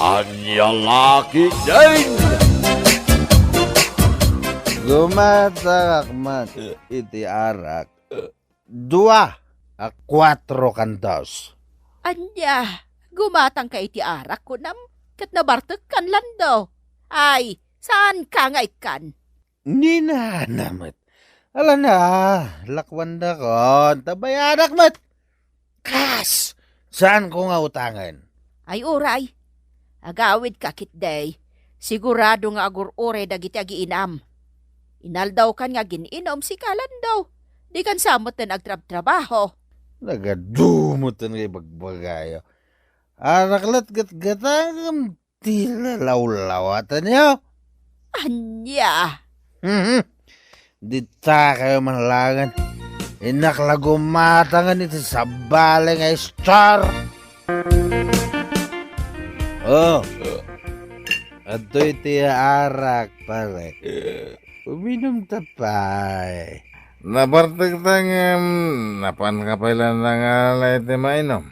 Anya laki din! Gumatagak man iti arak. 2 a 4 kantos. Anya, gumatang ka iti arak ko nam, kat nabartek kan lando. Ay, saan ka nga ikan? Ni na namat. Ala na, lakwanda ko. Tabayadak mat. Kas! Saan ko nga utangan? Ay uray, agawid ka kitday. Sigurado nga agur-ure dagiti agiinam. Inaldaw kan nga gininom si kalando. Di kan samot na nagtrab-trabaho. Nagadumot na ngay bagbagayo. Araklat gat-gatang tila lawlawatan niyo. Anya, Dita kayo manlangan. Inaklagumatangan ito sa bale nga star. Oh. Ato iti arak pare. Uminom tapay. Nabartag napan kapailan na nga lahat na mainom.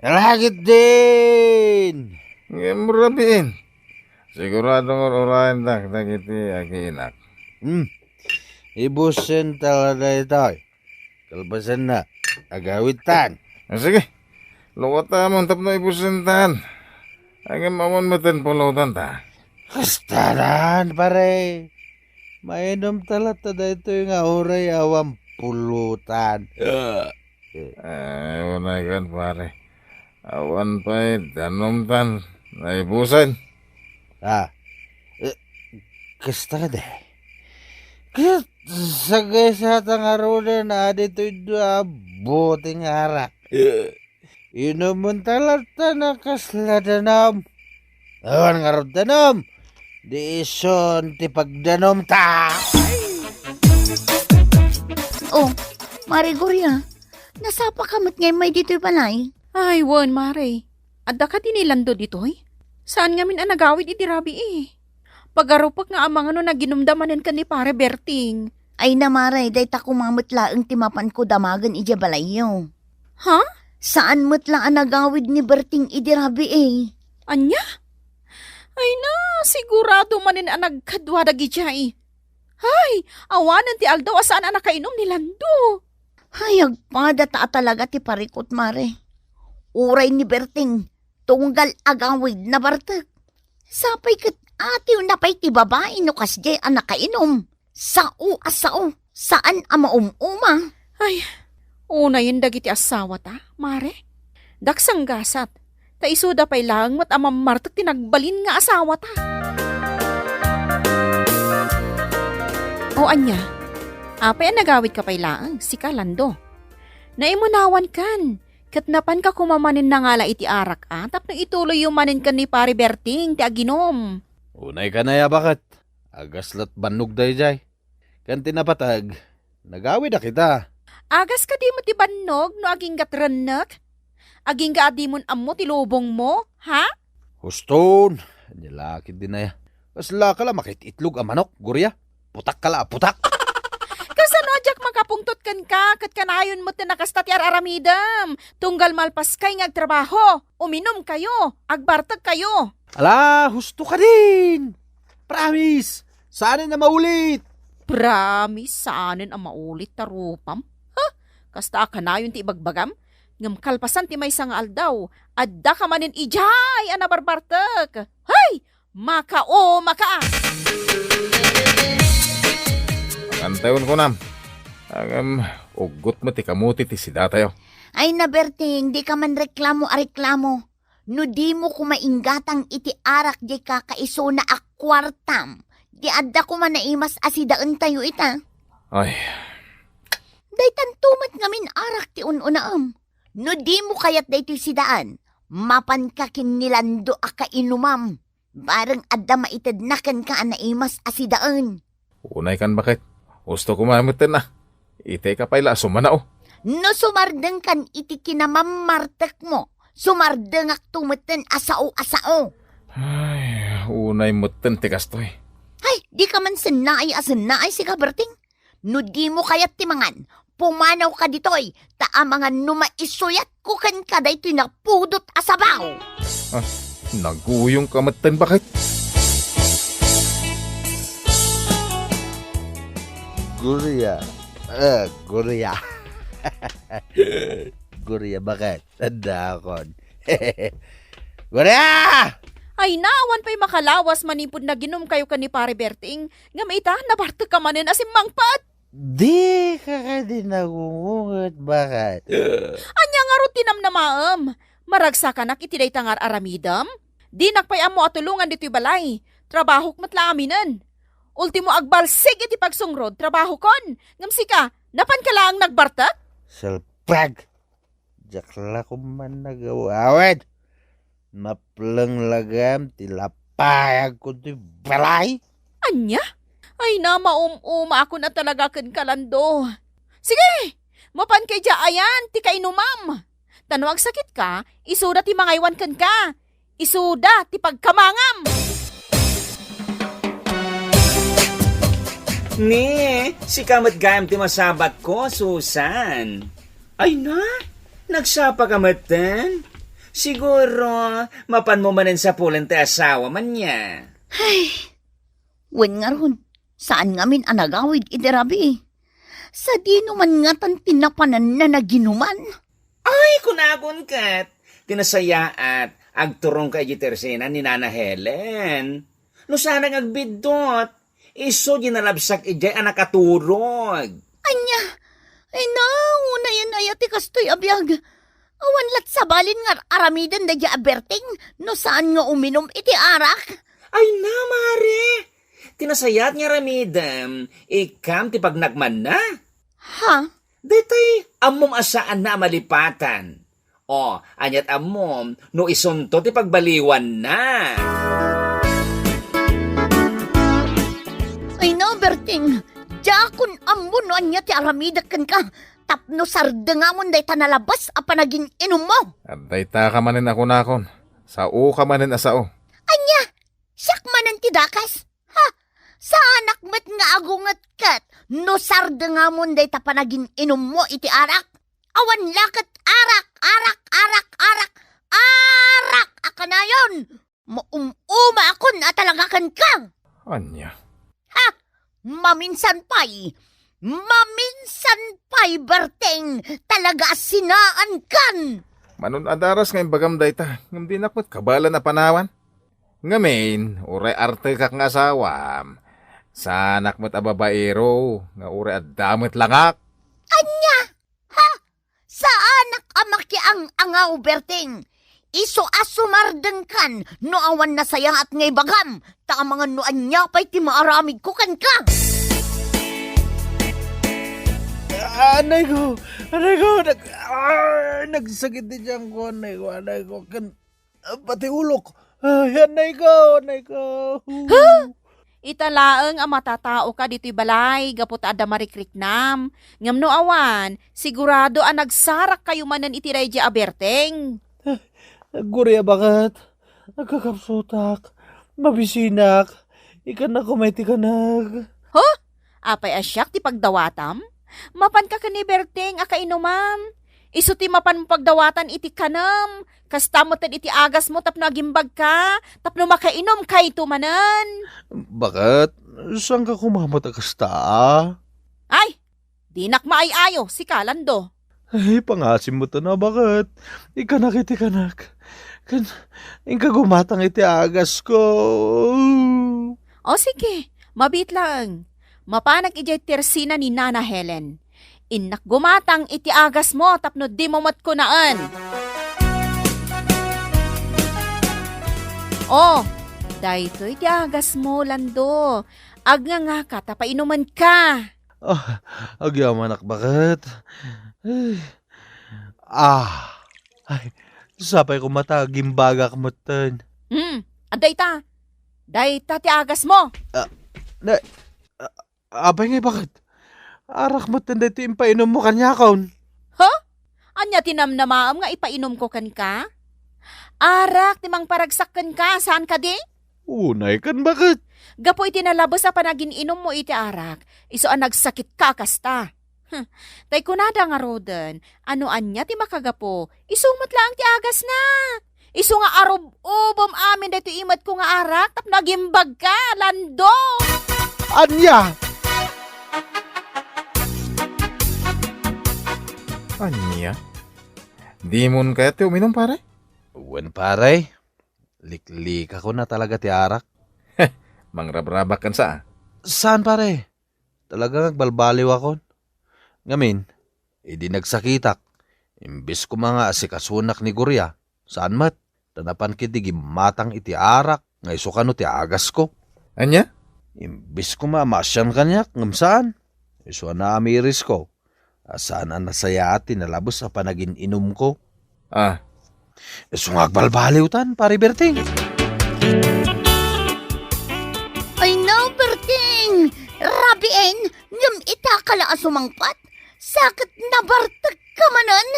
Lagit din. Ngayon murabiin. Siguradong orayan dagiti agiinak. Ibusin talaga ito. Kalbasan na. Agawitan. Sige, lukota mo tap na ipusintahan. Agam amon matin pulutan ta. Kastaran pare. Mainom talata da ito yung auray awang pulutan. Ay, unay kan pare. Awan pa'y danumtan na ipusin. Kasta ka de. Kaya sagay sa tangaruna na dito yung buting arak. Inumun talata na kasladanam. Awan nga rin danam. Di ison ti pagdanom ta. Oh, Marigorya, nasapa kamot ngayon may dito'y panay. ay wan mare. Adda ka tinilando ditoy? Saan nga min anagawid iti rabi eh? Pagarupak nga amang ano na ginumdamanan ka ni pare Berting. Ay namaray, day ta kumamutla ang timapan ko damagan ija balayo. Ha? Saan mutla ang nagawid ni Berting idirabi eh? Anya? Ay na, sigurado manin ang nagkadwa dagi jay. Hay, awanan ti Aldo asaan ang nakainom ni Lando. Hayag pa, data talaga ti parikot mare. Uray ni Berting, tunggal agawid na bartek. Sapay kat atiw na pa'y ti babae no kasjay ang nakainom. Sao asao, saan ang maumuma? Ay, una yun dagiti asawa ta, mare. Daksang gasat, ta isuda pa'y lang mat amam martek tinagbalin nga asawa ta. O anya, apay nagawid ka pa'y lang, si Kalando. Naimunawan kan, katnapan ka kumamanin na ngala iti arak tap na ituloy yung manin kan ni pare Berting ti aginom. Unay ka na ya bakit? Agaslat banog day jay. Kan tinapatag, nagawid na kita. Agas ka di mo ti bannog no aging gatrenek? Aging ga adi mon ammo ti lubong mo, ha? Huston, nilakid din na ya. Kasla ka la makititlog ang manok, gurya. Putak ka la, putak. Kasano ajak makapungtot kan ka, kat kanayon mo ti nakastatyar aramidam. Tunggal malpas kay ngagtrabaho, uminom kayo, agbartag kayo. Ala, husto ka din. Promise, saan na maulit? Promise, saanin ang maulit tarupam? Ha? Kasta kanayon ti ibagbagam? Ngam kalpasan ti may nga aldaw, adda ka manin ijay anabarbartag. Hay! Makao, maka! Antayon ko nam. Agam, ugot mo ti kamuti ti sida tayo. Ay na Berting, di ka man reklamo. No di mo kumainggatang iti arak di kakaiso na akwartam. Di adda ko man naimas asidaan tayo ita. Ay, Day tantumat ngamin arak ti ununaam. No di mo kayat day ti sidaan, mapan ka kinilando a kainumam. Barang adda maitednakan ka naimas asidaan. unay kan bakit? Gusto ko mamutin na. Ite ka pa'y sumanao. No sumardeng kan iti kinamammartek mo, sumardeng ak tumeten asao. Ay, unay mutin ti kastoy. Ay, di ka man sanay si Kaberting. No di mo kayat timangan, pumanaw ka ditoy, taa mga numaisuyat ko kan kaday tinapudot asabaw. Naguyong kamatan bakit? Gurya. Gurya. Gurya, bakit? Tanda akon. Gurya! Ay naawan pa'y makalawas manipod na ginom kayo ka ni Pare Berting. Nga maita, nabartag ka manin asim mangpat. Di ka ka din nagungungot, bakit? Anya nga rutinam na maam. Maragsa ka nak itiday tangar aramidam. Di nakpay amo at tulungan dito'y balay. Trabahok matla aminan. Ultimo agbalsig iti pagsungrod, trabaho kon. Ngamsi ka, napan ka lang nagbartak? Salpag! Jakla ko man nagawawid. Maplang lagam, tilapayag ko di balay. Anya? Ay na, maum-uma ako na talaga kan kalando. Sige, mapan kay ayan, ti kainumam. Tanwag sakit ka, isuda ti mangaywan kan ka. Isuda ti pagkamangam. Ni, si kamat gayam ti masabat ko, Susan. Ay na, nagsapa kamatan. Siguro, mapan mo manin sa pulan ti asawa man niya. Wen nga ron, saan ngamin anagawid iderabi? Sa di naman nga tan tinapanan na naginuman. Ay, kunagon kat. Tinasaya at agturong kay Gitersena ni Nana Helen. No sana agbidot, iso ginalabsak ijay anak aturog. Anya, ay na, una yan ayati kastoy abiyag. Awan lat sa balin nga aramidan da aberting, no saan nga uminom iti arak. Ay na, mare. Tinasayat niya ramidam, ikam ti pagnagman na. Ha? Detay, amom asaan na malipatan. O, anyat amom, no isunto ti pagbaliwan na. Ay na, Berting, jakon ammo no anya ti aramidak kan ka. Tapno sarda nga mo day tanalabas a panaging inom mo. Aday ta ka manin ako nakon. Sao ka manin asao. Anya, siyak manan ti dakas. Ha? Sa anak met nga agungat kat, no sarda nga mo day ta panaging inom mo iti arak. Awan lakat arak, arak, arak, arak, arak, akanayon. Maumuma akon at talaga kan kang. Anya. Ha? Maminsan pa'y, Berting, talaga sinaan kan. Manon adaras ngayon bagam dayta. Ngam di nakot kabala na panawan. Ngamin, uray arte kak nga asawam. Sanak mo't ababaero, nga uray adamot langak. Anya? Ha? Sa anak amaki ang angaw, Berting. Iso asumardeng kan, no awan na sayang at ngay bagam. Ta mga no anya pa'y ti maaramig ko kan ka. Anay ko, nagsakit din dyan ko, anay ko, pati ulok. Ay, anay ko. Italaeng ang matatao ka dito'y balay, gapot ada marikriknam. Ngam no awan, sigurado ang nagsarak kayo manan itiray di aberteng. Gurya, bakit? Nagkakapsutak, mabisinak, ikan na kumaiti ka nag. Apay asyak ti pagdawatam? Mapan ka ni Berteng a kainumam. Isu ti mapan mo pagdawatan iti kanam. Kastamotan iti agas mo tapno agimbag ka. Tapno makainom kay tumanan. Bakit? Saan ka kumamot agasta? Ay, dinak maayayo si Kalando. Ay, pangasim mo to na, bakit? Ikanak iti kanak. Inka gumatang iti agas ko. O sige, mabit lang. Mapanag ijay tersina ni Nana Helen. Inak gumatang iti agas mo tapno di mo matkunaan. Oh, dayto iti agas mo, Lando. Agnga nga ka, tapainuman ka. Agyaman ak, bakit? Ay, sapay ko mata, gimbagak mo tan. Dayta. Dayta ti agas mo. Abay ngay, bakit? Arak mo tan dito impainom mo kanya kaon. Anya tinamnamaam nga ipainom ko kan ka? Arak, timang paragsakan ka, saan ka di? Unay kan, bakit? Gapo iti nalabos sa panagin inom mo iti arak, iso ang nagsakit ka kasta. Tay kunada nga roden, ano anya ti makagapo, isumat lang ti agas na. Iso nga arob-ubom amin dito imat ko nga arak, tap nagimbag ka, Lando! Anya! Anya? Di mo kaya ti uminom pare? Uwan pare, liklik ako na talaga ti arak. Mangrabrabak kan sa? Saan pare? Talaga nagbalbaliw ako. Ngamin, di nagsakitak. Imbis ko mga asikasunak ni Gurya. Saan mat? Tanapan kiti gimatang iti arak. Ngay sukano ti agas ko. Anya? Imbis ko mamasyan kanyak. Ngam saan? Iso na amiris ko. Saan ang nasaya at tinalabos sa panagin inom ko. Ah, Iso nga agbalbaliw tan, pare Berting. Ay no, Berting! Rabien, ngam ita kala sumangpat. Sakit na bartag ka manan.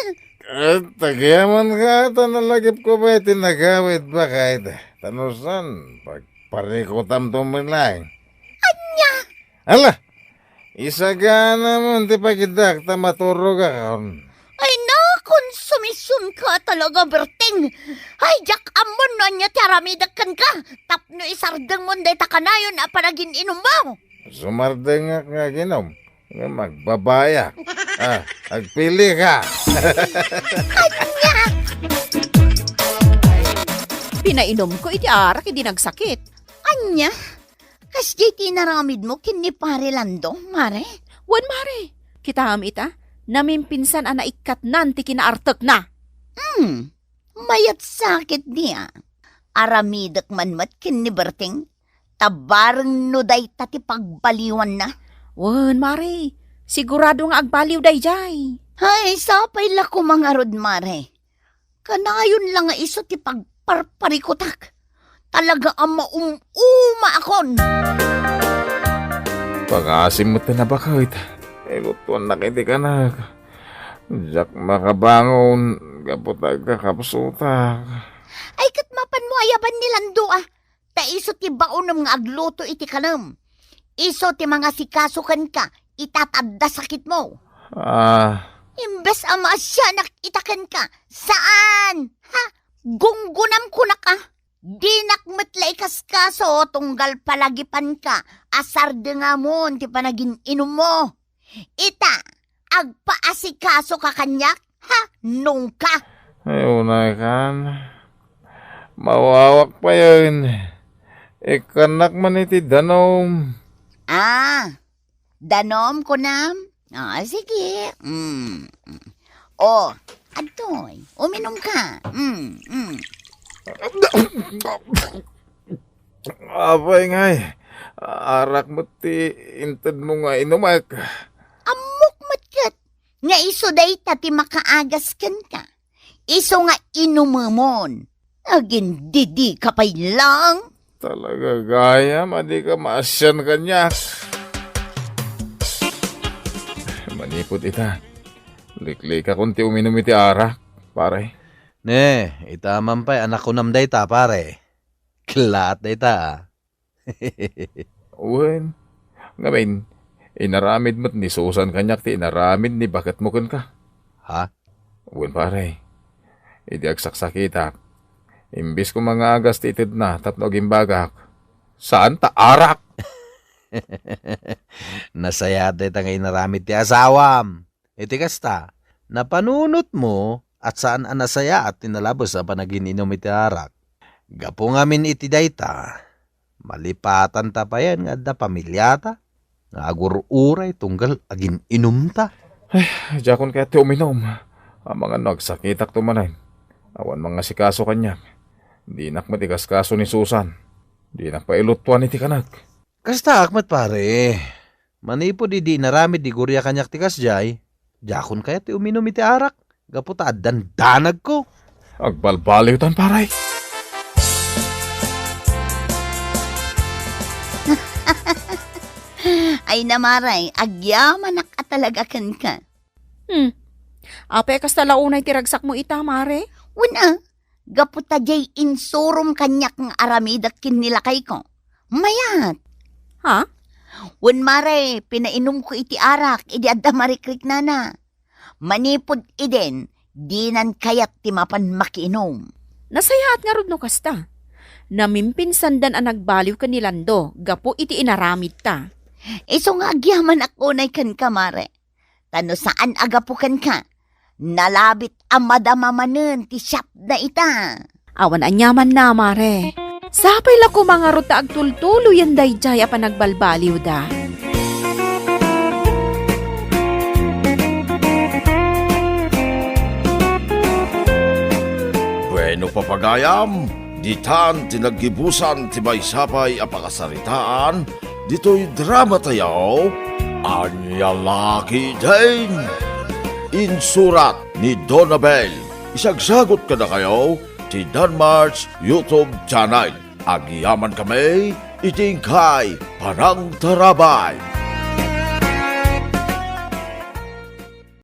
Tagyaman ka, tanalagip ko ba tinagawid ba kahit tanusan, pagparikutam tumilang. Anya! Ala, isagana mo, di pa kidak, tamaturo ka kaon. Ay na, konsumisyon ka talaga, Berting. Ay, jak amon na niya tiaramidakan ka. Tapno isardang mo day takanayon na panagin inom mo. Sumardeng nga ginom, nga magbabayak. Agpili ka. Pinainom ko iti arak, hindi nagsakit. Anya? Kas jay naramid mo kini pare Lando, mare? Wan mare, kita ita, namimpinsan ana ikat nanti kinaartek na. Mayat sakit niya. Aramidak man mat kini Berting. Tabarang no day tati pagbaliwan na. Wan mare, sigurado nga agbaliw dayjay. Ay, sapay la ko mga rod, mare. Kanayon lang nga iso ti pagparparikutak. Talaga ang maumuma akon. Pag-asim mo na ba kahit? Lutuan na kiti ka na. Jak makabangon, kaputag ka kapsuta. Ay, kat mapan mo ayaban ni Lando Ta iso ti baonom nga agluto iti kanam. Iso ti mga sikasukan ka, itatadda sakit mo. Imbes ama siya nakitakan ka. Saan? Ha? Gunggunam ko na ka. Di nakmetlay kas kaso, tunggal palagipan ka. Asar nga mo, ti panagin inom mo. Ita, agpaasikaso ka kanyak? Ha? Nung ka. Ay, unay kan. Mawawak pa yun. Ikanak man iti danom. Danom ko na. Sige. Adoy, uminom ka. Abay ngay. Arak mo ti inted mo nga inumak. Amok matkat. Nga iso day tati makaagas kan ka. Iso nga inumamon. Agin didi kapay lang. Talaga gaya, madi ka maasyan kanyak. Manipot ita. Liklik ka kunti uminom iti arak, pare. Ne, itaman pa'y anak ko namday ta, pare. Klat day ta. Uwan. Ngamin, inaramid mo't ni Susan kanyak ti inaramid ni bakit mo kun ka. Ha? Uwan pare. Idi agsaksakitak. Imbis ko mga agas titid na tapno gimbagak. Saan ta arak? Nasaya day ta ngayon naramid ti asawam. Iti kasta, napanunot mo at saan ang nasaya at tinalabos sa panagininom iti arak. Gapo ngamin iti dayta, malipatan ta pa yan nga da pamilyata, nga agururay tunggal agin inumta. Jakon kaya ti uminom. Ang mga nagsakitak tumanay. Awan mga sikaso kanya. Di nakmatigas kaso ni Susan. Di nakpailutuan iti kanag. Kasta akmat pare, manipo di naramid di gurya kanyak tikas jay. Jakon kaya ti uminom iti arak. Gapo ta dandanag ko. Agbalbaliw tan paray. Ay namaray, agyaman ka talaga kan ka. Apay kas talaunay tiragsak mo ita, mare? Una, gaputa jay insurum kanyak ng aramidak kinilakay ko. Mayat. Ha? Wan mare, pinainom ko iti arak, idi adda marikrik na. Manipod iden, dinan kayat ti mapan makiinom. Nasayaat nga rod no kasta. Namimpinsandan ang nagbaliw ka ni Lando, gapo iti inaramid ta. Iso nga agyaman ako na kan ka, Mare. Tano saan agapukan ka? Nalabit ang madamamanen ti shop na ita. Awan anyaman na, Mare. Sapay la ko mga ruta agtultulo yan dayjay pa nagbalbaliw da. Bueno papagayam, ditan tinaggibusan ti may sapay apakasaritaan, dito'y drama tayaw, Anya Laki Jane. Insurat ni Donabel, isagsagot ka na kayo, ti Danmar's YouTube channel. Agyaman kami, itingkay, parang tarabay.